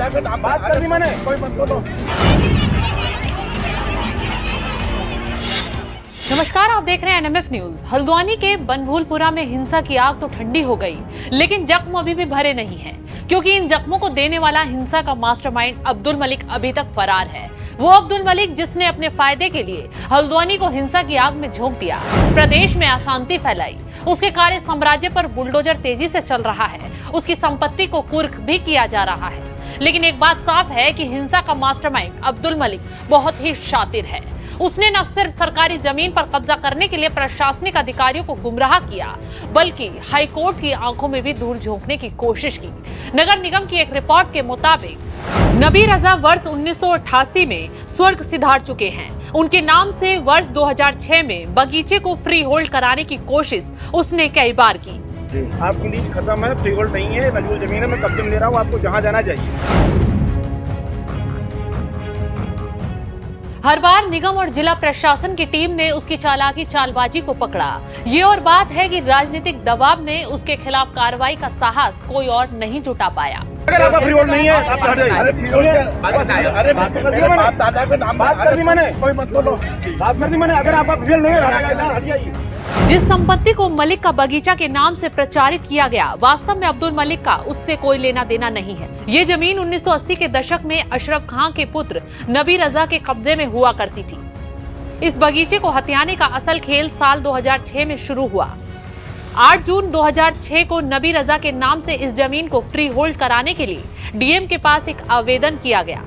बात कर दी मैंने, कोई मत बोलो। नमस्कार, आप देख रहे हैं एनएमएफ न्यूज। हल्द्वानी के बनभूलपुरा में हिंसा की आग तो ठंडी हो गई, लेकिन जख्म अभी भी भरे नहीं हैं, क्योंकि इन जख्मों को देने वाला हिंसा का मास्टरमाइंड अब्दुल मलिक अभी तक फरार है। वो अब्दुल मलिक जिसने अपने फायदे के लिए हल्द्वानी को हिंसा की आग में झोंक दिया, प्रदेश में अशांति फैलाई, उसके कार्य साम्राज्य पर बुलडोजर तेजी से चल रहा है, उसकी संपत्ति को कुर्क भी किया जा रहा है। लेकिन एक बात साफ है कि हिंसा का मास्टरमाइंड अब्दुल मलिक बहुत ही शातिर है। उसने न सिर्फ सरकारी जमीन पर कब्जा करने के लिए प्रशासनिक अधिकारियों को गुमराह किया, बल्कि हाईकोर्ट की आंखों में भी धूल झोंकने की कोशिश की। नगर निगम की एक रिपोर्ट के मुताबिक नबी रजा वर्ष 1988 में स्वर्ग सिधार चुके हैं। उनके नाम से वर्ष 2006 में बगीचे को फ्री होल्ड कराने की कोशिश उसने कई बार की। आपकी लीज खत्म है, फ्री होल्ड नहीं है, नजूल जमीन है, मैं कब्जे में ले रहा हूँ, आपको जहाँ जाना चाहिए। हर बार निगम और जिला प्रशासन की टीम ने उसकी चालाकी चालबाजी को पकड़ा। ये और बात है कि राजनीतिक दबाव में उसके खिलाफ कार्रवाई का साहस कोई और नहीं जुटा पाया। अगर आपका फ्री होल्ड नहीं है, आप हट जाइए। अरे फ्री होल्ड, अरे बात दादा के नाम बात कर दी मैंने, कोई मत बोलो। बात कर दी मैंने, अगर आपका फ्री होल्ड नहीं है, हट जाइए। जिस संपत्ति को मलिक का बगीचा के नाम से प्रचारित किया गया, वास्तव में अब्दुल मलिक का उससे कोई लेना देना नहीं है। ये जमीन 1980 के दशक में अशरफ खां के पुत्र नबी रजा के कब्जे में हुआ करती थी। इस बगीचे को हथियाने का असल खेल साल 2006 में शुरू हुआ। 8 जून 2006 को नबी रजा के नाम से इस जमीन को फ्री होल्ड कराने के लिए डीएम के पास एक आवेदन किया गया।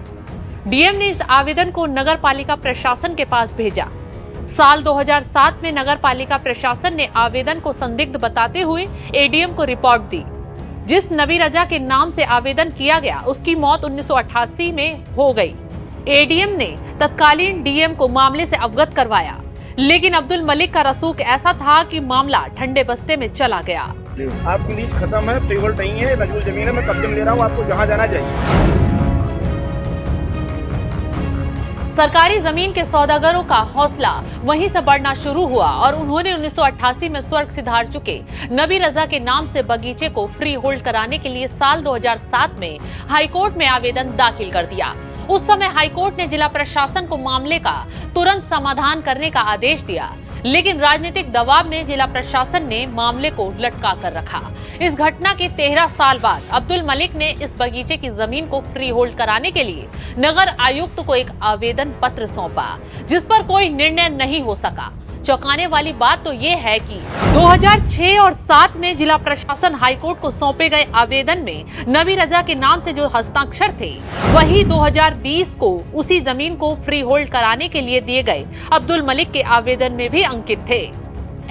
डीएम ने इस आवेदन को नगर पालिका प्रशासन के पास भेजा। साल 2007 में नगर पालिका प्रशासन ने आवेदन को संदिग्ध बताते हुए एडीएम को रिपोर्ट दी। जिस नबी रजा के नाम से आवेदन किया गया, उसकी मौत 1988 में हो गई। एडीएम ने तत्कालीन डीएम को मामले से अवगत करवाया, लेकिन अब्दुल मलिक का रसूख ऐसा था कि मामला ठंडे बस्ते में चला गया। आपकी लीज खत्म है, फ्री होल्ड नहीं है, नजूल जमीन है, मैं कब्जे में ले रहा हूँ, आपको जहाँ जाना चाहिए। सरकारी जमीन के सौदागरों का हौसला वहीं से बढ़ना शुरू हुआ और उन्होंने 1988 में स्वर्ग सिधार चुके नबी रजा के नाम से बगीचे को फ्री होल्ड कराने के लिए साल 2007 में हाईकोर्ट में आवेदन दाखिल कर दिया। उस समय हाईकोर्ट ने जिला प्रशासन को मामले का तुरंत समाधान करने का आदेश दिया, लेकिन राजनीतिक दबाव में जिला प्रशासन ने मामले को लटका कर रखा। इस घटना के 13 साल बाद अब्दुल मलिक ने इस बगीचे की जमीन को फ्री होल्ड कराने के लिए नगर आयुक्त को एक आवेदन पत्र सौंपा, जिस पर कोई निर्णय नहीं हो सका। चौंकाने वाली बात तो ये है कि 2006 और 7 में जिला प्रशासन हाईकोर्ट को सौंपे गए आवेदन में नबी रजा के नाम से जो हस्ताक्षर थे, वही 2020 को उसी जमीन को फ्री होल्ड कराने के लिए दिए गए अब्दुल मलिक के आवेदन में भी अंकित थे।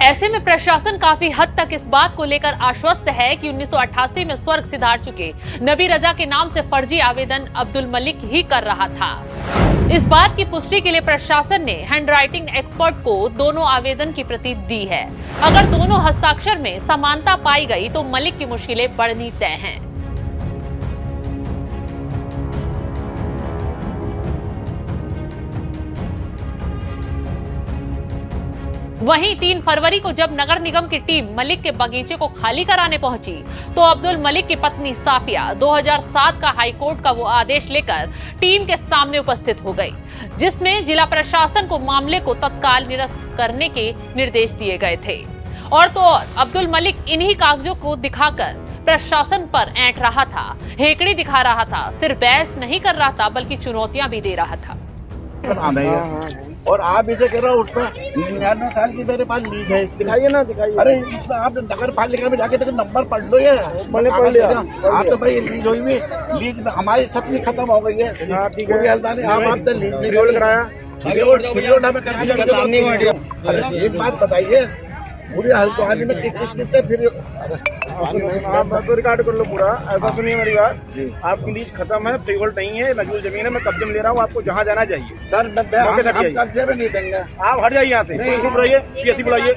ऐसे में प्रशासन काफी हद तक इस बात को लेकर आश्वस्त है कि 1988 में स्वर्ग सिधार चुके नबी रजा के नाम से फर्जी आवेदन अब्दुल मलिक ही कर रहा था। इस बात की पुष्टि के लिए प्रशासन ने हैंडराइटिंग एक्सपर्ट को दोनों आवेदन की प्रति दी है। अगर दोनों हस्ताक्षर में समानता पाई गई तो मलिक की मुश्किलें बढ़नी तय हैं। वहीं 3 फरवरी को जब नगर निगम की टीम मलिक के बगीचे को खाली कराने पहुंची, तो अब्दुल मलिक की पत्नी साफिया 2007 का हाईकोर्ट का वो आदेश लेकर टीम के सामने उपस्थित हो गई, जिसमें जिला प्रशासन को मामले को तत्काल निरस्त करने के निर्देश दिए गए थे। और तो और अब्दुल मलिक इन्हीं कागजों को दिखाकर प्रशासन पर ऐंठ रहा था, हेकड़ी दिखा रहा था, सिर्फ बहस नहीं कर रहा था बल्कि चुनौतियां भी दे रहा था। और आप इसे कह रहे हो, उसमें 99 साल की मेरे पास लीज है इसकी। दिखाइए ना, दिखाइए। अरे इसमें आप नगर पालिका में जाके तक नंबर पढ़ लो। ये मैंने पढ़ लिया। आप तो भाई लीज हुई हुई, लीज हमारी सबकी खत्म हो गई है। ठीक है, आप लीज नहीं कराया, हमें कराने। अरे एक बात बताइए, पूरे हल्द्वानी में किस से फिर आप तो रिकॉर्ड कर लो पूरा। ऐसा सुनिए मेरी बात, आपकी लीज खत्म है, फ्री होल्ड नहीं है, नजूल जमीन है, मैं कब्जे में ले रहा हूँ, आपको जहाँ जाना चाहिए। सर कब्जे में नहीं देंगे। आप हट जाइए यहाँ से, चुप रहिए, पीएससी बुलाइए,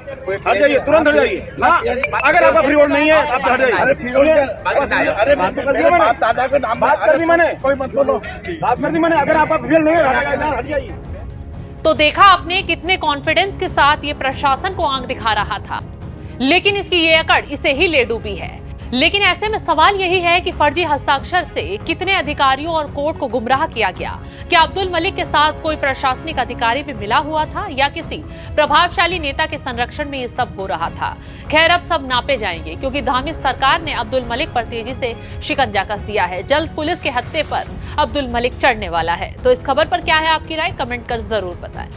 हट जाइए, तुरंत हट जाइए ना। अगर आपका फ्री होल्ड नहीं है आप हट जाइए। अरे फ्री होल्ड, अरे बात कर दी मैंने, दादा के नाम बात कर दी मैंने, कोई मत बोलो। बात कर दी मैंने, अगर आपका फ्री होल्ड नहीं है हट जाइए। तो देखा आपने कितने कॉन्फिडेंस के साथ ये प्रशासन को आंख दिखा रहा था, लेकिन इसकी ये अकड़ इसे ही ले डूबी है। लेकिन ऐसे में सवाल यही है कि फर्जी हस्ताक्षर से कितने अधिकारियों और कोर्ट को गुमराह किया गया। क्या अब्दुल मलिक के साथ कोई प्रशासनिक अधिकारी भी मिला हुआ था या किसी प्रभावशाली नेता के संरक्षण में ये सब हो रहा था? खैर, अब सब नापे जाएंगे क्योंकि धामी सरकार ने अब्दुल मलिक पर तेजी से शिकंजा कस दिया है। जल्द पुलिस के हत्थे पर अब्दुल मलिक चढ़ने वाला है। तो इस खबर पर क्या है आपकी राय? कमेंट कर जरूर बताएं।